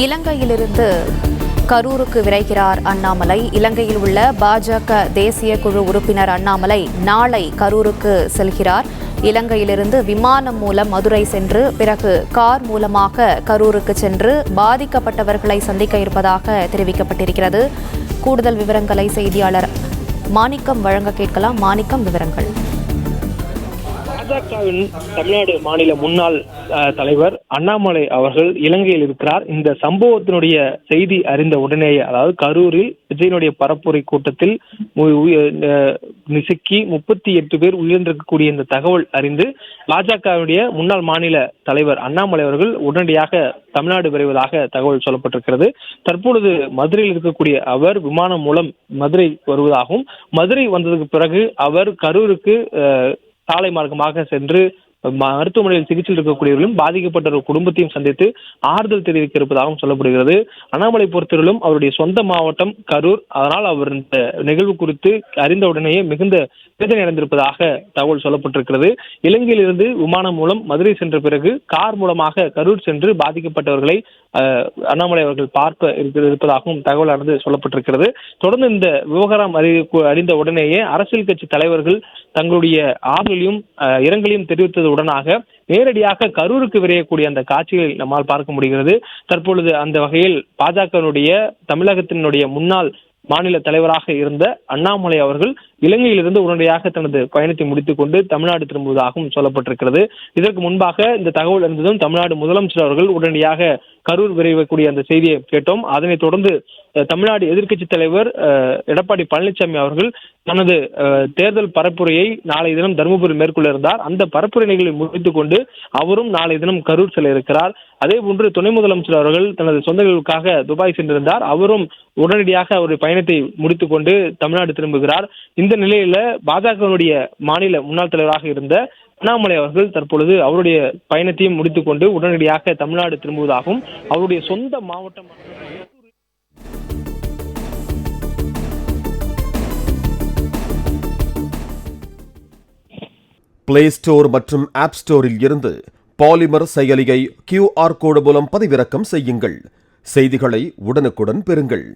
இலங்கையிலிருந்து கரூருக்கு விரைகிறார் அண்ணாமலை. இலங்கையில் உள்ள பாஜக தேசிய குழு உறுப்பினர் அண்ணாமலை நாளை கரூருக்கு செல்கிறார். இலங்கையிலிருந்து விமானம் மூலம் மதுரை சென்று பிறகு கார் மூலமாக கரூருக்கு சென்று பாதிக்கப்பட்டவர்களை சந்திக்க இருப்பதாக தெரிவிக்கப்பட்டிருக்கிறது. கூடுதல் விவரங்களை செய்தியாளர் மாணிக்கம் வழங்க கேட்கலாம். மாணிக்கம், விவரங்கள். பாஜகவின் தமிழ்நாடு மாநில முன்னாள் தலைவர் அண்ணாமலை அவர்கள் இலங்கையில் இருக்கிறார். இந்த சம்பவத்தினுடைய செய்தி அறிந்த உடனேயே, அதாவது கரூரில் விஜயனுடைய பரப்புரை கூட்டத்தில் சிக்கி 38 பேர் உயிரிழந்திருக்கக்கூடிய இந்த தகவல் அறிந்து பாஜகவுடைய முன்னாள் மாநில தலைவர் அண்ணாமலை அவர்கள் உடனடியாக தமிழ்நாடு விரைவதாக தகவல் சொல்லப்பட்டிருக்கிறது. தற்பொழுது மதுரையில் இருக்கக்கூடிய அவர் விமானம் மூலம் மதுரை வருவதாகவும், மதுரை வந்ததுக்கு பிறகு அவர் கரூருக்கு சாலை மார்க்கமாக சென்று மருத்துவமனையில் சிகிச்சையில் இருக்கக்கூடியவர்களும் பாதிக்கப்பட்ட ஒரு குடும்பத்தையும் சந்தித்து ஆறுதல் தெரிவிக்க இருப்பதாகவும் சொல்லப்படுகிறது. அண்ணாமலை பொறுத்தவரையிலும் அவருடைய சொந்த மாவட்டம் கரூர். அதனால் அவர் இந்த நிகழ்வு குறித்து அறிந்தவுடனேயே மிகுந்த வேதனை அடைந்திருப்பதாக தகவல் சொல்லப்பட்டிருக்கிறது. இலங்கையிலிருந்து விமானம் மூலம் மதுரை சென்ற பிறகு கார் மூலமாக கரூர் சென்று பாதிக்கப்பட்டவர்களை அண்ணாமலை அவர்கள் பார்க்க இருப்பதாகவும் தகவல் அறிந்து சொல்லப்பட்டிருக்கிறது. தொடர்ந்து இந்த விவகாரம் அறிந்த உடனேயே அரசியல் கட்சி தலைவர்கள் தங்களுடைய ஆறுதலையும் இரங்கலையும் தெரிவித்தது உடனாக நேரடியாக கரூருக்கு விரையக்கூடிய அந்த காட்சிகளை நம்மால் பார்க்க முடிகிறது. தற்பொழுது அந்த வகையில் பாஜகவினுடைய தமிழகத்தினுடைய முன்னாள் மாநில தலைவராக இருந்த அண்ணாமலை அவர்கள் இலங்கையிலிருந்து உடனடியாக தனது பயணத்தை முடித்துக் கொண்டு தமிழ்நாடு திரும்புவதாகவும் சொல்லப்பட்டிருக்கிறது. இதற்கு முன்பாக இந்த தகவல் இருந்ததும் தமிழ்நாடு முதலமைச்சர் அவர்கள் உடனடியாக கரூர் விரைவக்கூடிய அந்த செய்தியை கேட்டோம். அதனைத் தொடர்ந்து தமிழ்நாடு எதிர்க்கட்சி தலைவர் எடப்பாடி பழனிசாமி அவர்கள் தனது தேர்தல் பரப்புரையை நாளை தினம் தருமபுரியில் மேற்கொள்ள இருந்தார். அந்த பரப்புரை நிகழ்வை முடித்துக் கொண்டு அவரும் நாளை தினம் கரூர் செல்ல இருக்கிறார். அதே போன்று துணை முதலமைச்சர் அவர்கள் தனது சொந்தங்களுக்காக துபாய் சென்றிருந்தார். அவரும் உடனடியாக அவருடைய பயணத்தை முடித்துக் கொண்டு தமிழ்நாடு திரும்புகிறார். இந்த நிலையில பாஜகவினுடைய மாநில முன்னாள் தலைவராக இருந்த அண்ணாமலை அவர்கள் தற்பொழுது அவருடைய பயணத்தையும் முடித்துக் கொண்டு உடனடியாக தமிழ்நாடு திரும்புவதாகவும் அவருடைய சொந்த மாவட்டம் பிளே ஸ்டோர் மற்றும் ஆப் ஸ்டோரில் இருந்து பாலிமர் செயலியை QR கோடு மூலம் பதிவிறக்கம் செய்யுங்கள். செய்திகளை உடனுக்குடன் பெறுங்கள்.